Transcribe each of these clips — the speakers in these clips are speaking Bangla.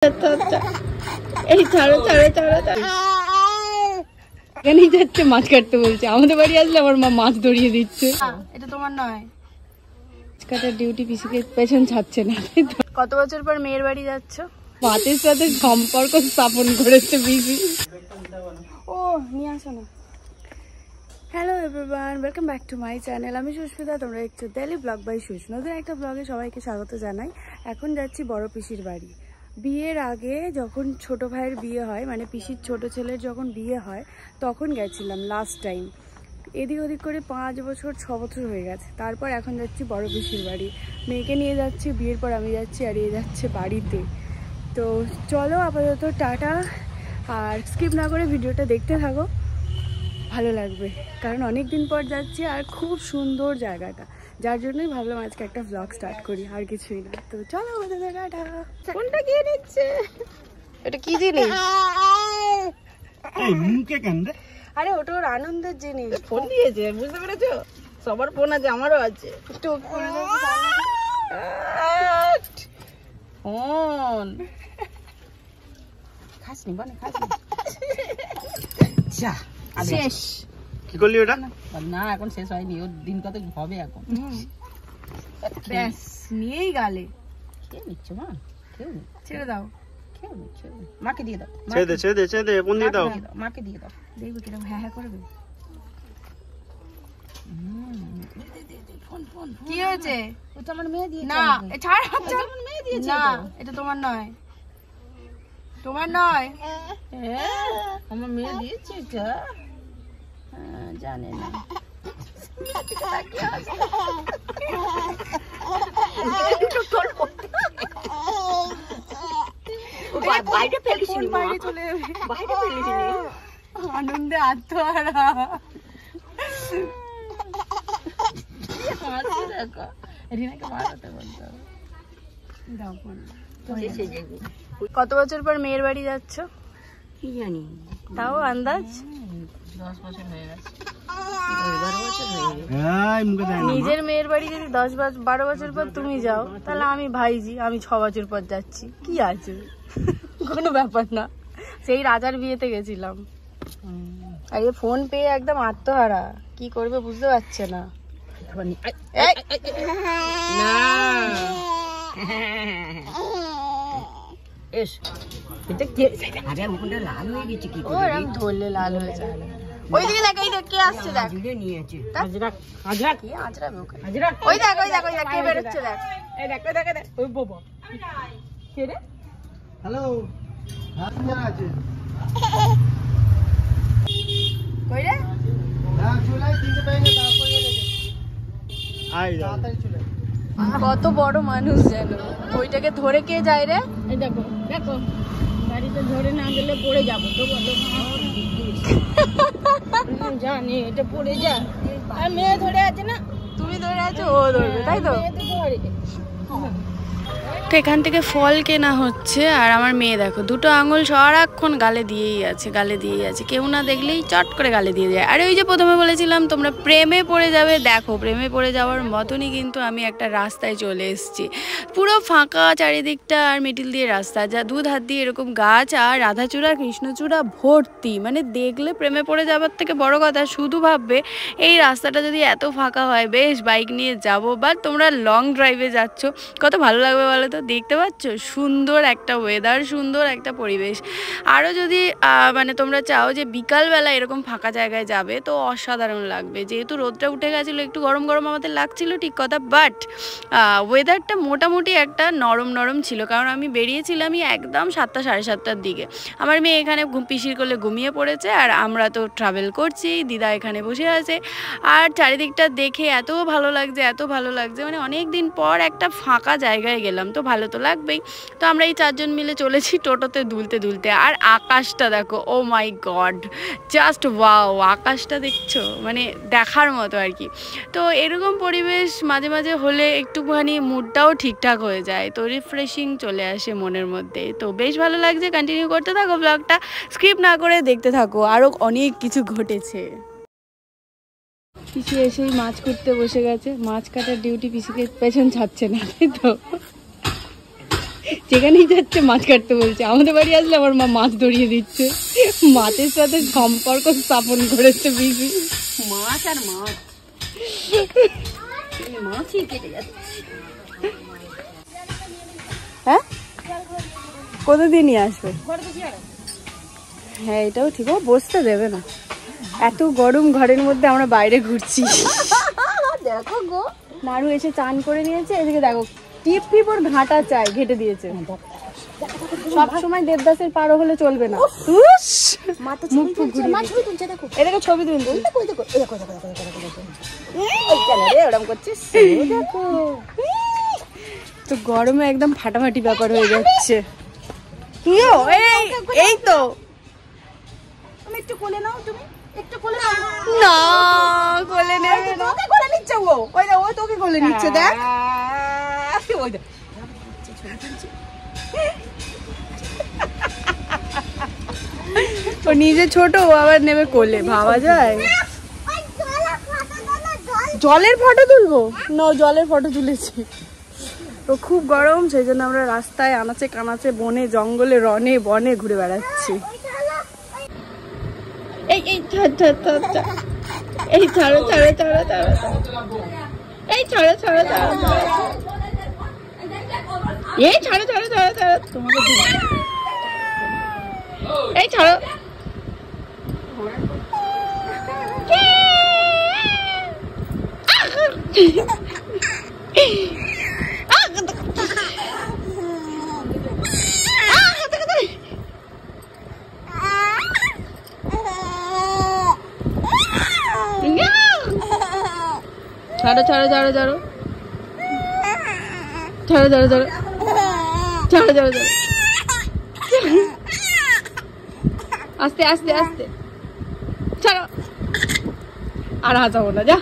এই ছাড়ো ছাড়ো ছাড়ো এখানেই যাচ্ছে মাছ কাটতে বলছে। আমাদের বাড়ি আসলে আমার মা মাছ ধরিয়ে দিচ্ছে। এটা তোমার নয়, মাছ কাটার ডিউটি পিসিকে পেছন ছাড়ছে না। কত বছর পর মেয়ের বাড়ি যাচ্ছ? ভাতের সাথে সম্পর্ক স্থাপন করেছে পিসি। ও নিয়ে আসো না। Hello everyone, welcome back to my channel. আমি সুস্মিতা, তোমরা দেখছো ডেইলি ব্লগ বাই সুস। নতুন একটা ব্লগে সবাইকে স্বাগত জানাই। এখন যাচ্ছি বড় পিসির বাড়ি। বিয়ের আগে যখন ছোট ভাইয়ের বিয়ে হয়, মানে পিসির ছোট ছেলের যখন বিয়ে হয়, তখন গেছিলাম লাস্ট টাইম। এদিক ওদিক করে 5 বছর 6 বছর হয়ে গেছে। তারপর এখন যাচ্ছি বড় পিসির বাড়ি। মেয়েকে নিয়ে যাচ্ছি, বিয়ের পর আমি যাচ্ছি, আর এ যাচ্ছে বাড়িতে। তো চলো আপাতত টাটা, আর স্কিপ না করে ভিডিওটা দেখতে থাকো, ভালো লাগবে। কারণ অনেক দিন পর যাচ্ছি আর খুব সুন্দর জায়গাটা, যার জন্যই ভাবলাম আজকে একটা ব্লগ স্টার্ট করি, আর কিছুই না। তো চলো আমাদের টাটা। কোনটা গিয়ে নিচ্ছে? এটা কি জিনিস? আরে ওটা ওর আনন্দের জিনিস। ফোন দিয়েছে, বুঝতে পেরেছো? সবার ফোন আছে, আমারও আছে। টুক করে দেবো ফোন খাসনি বনে, খাসনি। যা শেষ। কি করলি ওটা? না এখন শেষ হয়নি, ওর দিন কত হবে এখন। ব্যাস নিয়েই গালে। খেয়ে নিচ্ছে মা, খেয়ে নি, ছেড়ে দাও। খেয়ে নি, খেয়ে নি। মাকে দিয়ে দাও, ছেড়ে দে ছেড়ে দে ছেড়ে দে, ফোন দিয়ে দাও। মাকে দিয়ে দাও। দেখবো কিরকম হ্যাঁ হ্যাঁ করবে। ফোন ফোন কি হয়েছে? ও তো আমার মেয়ে দিয়েছে। না ছাড়, আমার মেয়ে দিয়েছে। না এটা তোমার নয়, তোমার নয়। আমার মেয়ে দিয়েছে এটা। জানে না। বাইরে ফেলিস নি, বাইরে চলে যাবে। বাইরে ফেলিস নি। আনন্দে আত্মহারা। দেখো রিনাকে মারাতে বলতে হবে। দাও ফোন। কত বছর পর মেয়ের বাড়ি যাচ্ছ? কি জানি, তাও আন্দাজ 10 বছর হয়ে গেছে, 12 বছর হয়ে গেছে। নিজের মেয়ের বাড়ি যদি 10-12 বছর পর তুমি যাও, তাহলে আমি ভাইজি, আমি 6 বছর পর যাচ্ছি। কি আছে, কোনো ব্যাপার না। সেই রাজার বিয়েতে গেছিলাম। আর এই ফোন পেয়ে একদম আত্মহারা, কি করবে বুঝতে পারছে না। না লাল হয়ে গেছে, কি ধরলে লাল হয়ে যায়। ওইদিকে দেখ, এই দেখ কে আসছে, দেখ নিয়েছে। ওই দেখ ওই দেখ ওই দেখ কে বেরোচ্ছে, দেখ এই দেখ ওই দেখ দেখ ওই বাবা কে রে। হ্যালো, আছে কই রে? হ্যাঁ চুলাই তিনটে পেয়ে দাও করে রেখে আই যাও, তাড়াতাড়ি চলে। কত বড় মানুষ যেন, ওইটাকে ধরে কে যায় রে? এই দেখো দেখো, গাড়িতে ধরে না গেলে পড়ে যাবো তো, বলো জানি এটা পড়ে যা। আর মেয়ে ধরে আছে না, তুমি ধরে আছো, ও ধরবে, তাই তো? মেয়ে তো ধরে। তো এখান থেকে ফল কেনা হচ্ছে, আর আমার মেয়ে দেখো দুটো আঙুল সারাক্ষণ গালে দিয়েই আছে, গালে দিয়েই আছে। কেউ না দেখলেই চট করে গালে দিয়ে যায়। আর ওই যে প্রথমে বলেছিলাম তোমরা প্রেমে পড়ে যাবে, দেখো প্রেমে পড়ে যাওয়ার মতনই কিন্তু আমি একটা রাস্তায় চলে এসেছি। পুরো ফাঁকা চারিদিকটা, আর মিডিল দিয়ে রাস্তা, যা দুধ হাত দিয়ে এরকম গাছ, আর রাধাচূড়া কৃষ্ণচূড়া ভর্তি। মানে দেখলে প্রেমে পড়ে যাবার থেকে বড় কথা, শুধু ভাববে এই রাস্তাটা যদি এত ফাঁকা হয়, বেশ বাইক নিয়ে যাবো, বা তোমরা লং ড্রাইভে যাচ্ছ, কত ভালো লাগবে বলো তো। দেখতে পাচ্ছ সুন্দর একটা ওয়েদার, সুন্দর একটা পরিবেশ। আরও যদি মানে তোমরা চাও যে বিকালবেলা এরকম ফাঁকা জায়গায় যাবে, তো অসাধারণ লাগবে। যেহেতু রোদটা উঠে গেছিলো, একটু গরম গরম আমাদের লাগছিল, ঠিক কথা, বাট ওয়েদারটা মোটামুটি একটা নরম নরম ছিল। কারণ আমি বেরিয়েছিলামই একদম 7টা 7:30টার দিকে। আমার মেয়ে এখানে পিসির কোলে ঘুমিয়ে পড়েছে, আর আমরা তো ট্রাভেল করছি, দিদা এখানে বসে আছে। আর চারিদিকটা দেখে এত ভালো লাগছে, এত ভালো লাগছে, মানে অনেক দিন পর একটা ফাঁকা জায়গায় গেলাম, তো ভালো তো লাগবেই। তো আমরা এই 4 জন মিলে চলেছি টোটোতে দুলতে দুলতে। আর আকাশটা দেখো, ও মাই গড, জাস্ট ওয়াও। আকাশটা দেখছো, মানে দেখার মতো আর কি। তো এরকম পরিবেশ মাঝে মাঝে হলে একটুখানি মুডটাও ঠিকঠাক হয়ে যায়, তো রিফ্রেশিং চলে আসে মনের মধ্যে। তো বেশ ভালো লাগছে, কন্টিনিউ করতে থাকো ব্লগটা, স্কিপ না করে দেখতে থাকো, আরও অনেক কিছু ঘটেছে। পিসি এসেই মাছ কুটতে বসে গেছে, মাছ কাটার ডিউটি পিসিকে পেছন ছাড়ছে না, তাই তো? যেখানেই যাচ্ছে মাছ কাটতে বলছে। আমাদের বাড়ি আসলে আমার মা মাছ ধরিয়ে দিচ্ছে, মাছের সাথে সম্পর্ক স্থাপন করেছে পিসি। মাছ আর মাছ, মাছই কেটে যাচ্ছে। হ্যাঁ, কোথা দিয়ে নিয়ে আসবে? হ্যাঁ এটাও ঠিক, ও বসতে দেবে না, এত গরম ঘরের মধ্যে আমরা বাইরে ঘুরছি। দেখো গো, নাড়ু এসে চান করে নিয়েছে, এদিকে দেখো টিপ টিপ ওর ঘাটা চাই, ঘেটে দিয়েছে। সব সময় দেবদাসের পারো হলে চলবে না। এটাকে ছবি তুলছে, তো গরমে একদম ফাটাফাটি ব্যাপার হয়ে যাচ্ছে। এই তো একটু কোলে নাও, তুমি একটু কোলে নাও। না কোলে নেবে না, তোকে কোলে নিচ্ছে ও, ওই না ও তোকে কোলে নিচ্ছে, দেখ ওই দেখ। ও নিজে ছোট, ও আবার নেবে কোলে, ভাবা যায়? জলের ফটো তুলবো না, জলের ফটো তুলেছি। তো খুব গরম, সেই জন্য আমরা রাস্তায় আনাচে কানাচে বনে জঙ্গলে রনে বনে ঘুরে বেড়াচ্ছি। এই এই এই ছাড়ো ছাড়ো ছাড়ো ছাড়ো, এই ছাড়ো ছাড়ো ছাড়ো, এই ছাড়ো ছাড়ো ছাড়ো ছাড়ো, তোমাকে এই ছাড়ো। ছাড়ো ছাড়ো ছাড়ো ছাড়ো ছাড়ো ছাড়ো ছাড়ো ছাড়ো ছাড়ো ছাড়ো, আস্তে আস্তে আস্তে ছাড়ো, আর হাসাবো না, যা।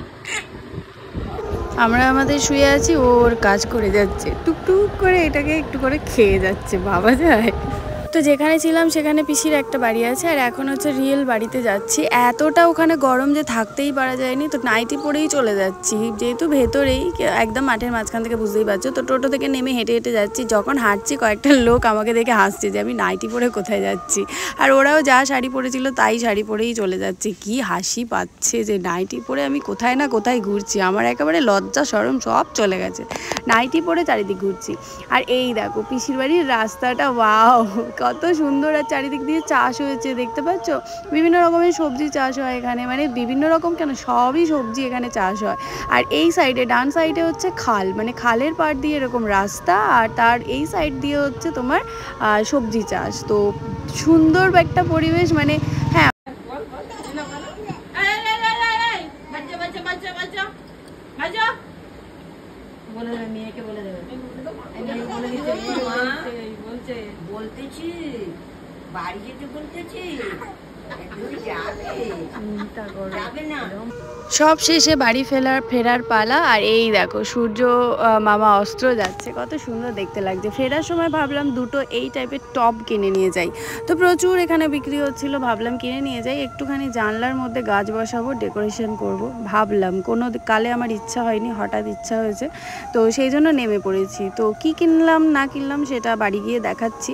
আমরা আমাদের শুয়ে আছি, ওর কাজ করে যাচ্ছে, টুকটুক করে এটাকে একটু করে খেয়ে যাচ্ছে, ভাবা যায়? তো যেখানে ছিলাম সেখানে পিসির একটা বাড়ি আছে, আর এখন হচ্ছে রিয়েল বাড়িতে যাচ্ছি। এতটা ওখানে গরম যে থাকতেই পারা যায়নি, তো নাইটি পরেই চলে যাচ্ছি, যেহেতু ভেতরেই একদম মাঠের মাঝখান থেকে, বুঝতেই পারছো। তো টোটো থেকে নেমে হেঁটে হেঁটে যাচ্ছি, যখন হাঁটছি কয়েকটা লোক আমাকে দেখে হাসছে যে আমি নাইটি পরে কোথায় যাচ্ছি, আর ওরাও যা শাড়ি পরেছিল তাই শাড়ি পরেই চলে যাচ্ছে। কি হাসি পাচ্ছে যে নাইটি পরে আমি কোথায় না কোথায় ঘুরছি, আমার একেবারে লজ্জা শরম সব চলে গেছে, নাইটি পরে চারিদিক ঘুরছি। আর এই দেখো পিসির বাড়ির রাস্তাটা, ওয়াও কত সুন্দর, আর চারিদিক দিয়ে চাষ হয়েছে, দেখতে পাচ্ছ? বিভিন্ন রকমের সবজি চাষ হয় এখানে, মানে বিভিন্ন রকম কেন, সবই সবজি এখানে চাষ হয়। আর এই সাইডে ডান সাইডে হচ্ছে খাল, মানে খালের পাড় দিয়ে এরকম রাস্তা, আর তার এই সাইড দিয়ে হচ্ছে তোমার সবজি চাষ। তো সুন্দর একটা পরিবেশ, মানে হ্যাঁ। বলে দেবে মেয়েকে, বলে দেবে, বলতেছি বাড়ি যেতে বলতেছি, সব শেষে বাড়ি ফেরার পালা। আর এই দেখো সূর্য মামা অস্ত্র যাচ্ছে, কত সুন্দর দেখতে লাগছে। ফেরার সময় ভাবলাম দুটো এই টাইপের টব কিনে নিয়ে যাই, তো প্রচুর এখানে বিক্রি হচ্ছিল, ভাবলাম কিনে নিয়ে যাই, একটুখানি জানলার মধ্যে গাছ বসাবো, ডেকোরেশন করব ভাবলাম। কোনো কালে আমার ইচ্ছা হয়নি, হঠাৎ ইচ্ছা হয়েছে, তো সেই জন্য নেমে পড়েছি। তো কি কিনলাম না কিনলাম সেটা বাড়ি গিয়ে দেখাচ্ছি।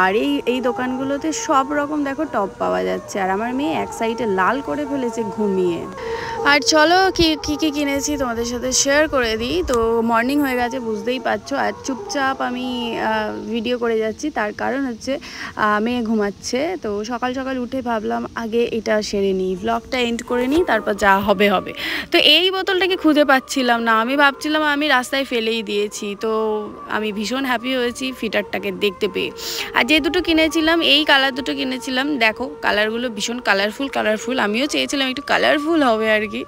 আর এই দোকানগুলোতে সব রকম দেখো টব পাওয়া যাচ্ছে, আর আমার মেয়ে এক সাইডে লাল করে ফেলেছে ঘুমিয়ে। আর চলো কি কি কিনেছি তোমাদের সাথে শেয়ার করে দিই। তো মর্নিং হয়ে গেছে, বুঝতেই পারছো, আর চুপচাপ আমি ভিডিও করে যাচ্ছি, তার কারণ হচ্ছে মেয়ে ঘুমাচ্ছে। তো সকাল সকাল উঠে ভাবলাম আগে এটা সেরে নিই, ব্লগটা এন্ড করে নিই, তারপর যা হবে হবে। তো এই বোতলটাকে খুঁজে পাচ্ছিলাম না, আমি ভাবছিলাম আমি রাস্তায় ফেলেই দিয়েছি। তো আমি ভীষণ হ্যাপি হয়েছি ফিটারটাকে দেখতে পেয়ে। আর যে দুটো কিনেছিলাম, এই কালার দুটো কিনেছিলাম, দেখো কালারগুলো ভীষণ কালারফুল, আমিও চেয়েছিলাম একটু কালারফুল হবে আর কি।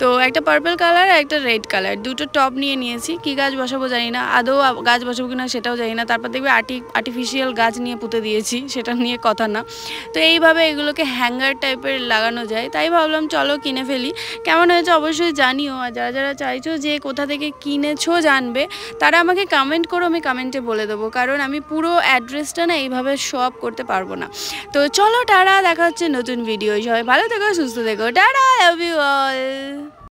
তো একটা পার্পল কালার, একটা রেড কালার, দুটো টব নিয়েছি। কি গাছ বসাবো জানি না, আদৌ গাছ বসাবো কিনা সেটাও জানি না। তারপর দেখবে আর্টিফিশিয়াল গাছ নিয়ে পুঁতে দিয়েছি, সেটা নিয়ে কথা না। তো এইভাবে এগুলোকে হ্যাঙ্গার টাইপের লাগানো যায়, তাই ভাবলাম চলো কিনে ফেলি। কেমন হয়েছে অবশ্যই জানিও, আর যারা যারা চাইছো যে কোথা থেকে কিনেছো জানবে, তারা আমাকে কমেন্ট করো, আমি কমেন্টে বলে দেবো, কারণ আমি পুরো অ্যাড্রেসটা না এইভাবে সব করতে পারবো না। তো চলো টাটা, দেখা হচ্ছে নতুন ভিডিও। সবাই ভালো থেকো, সুস্থ থেকো, টাটা, লাভ ইউ অল।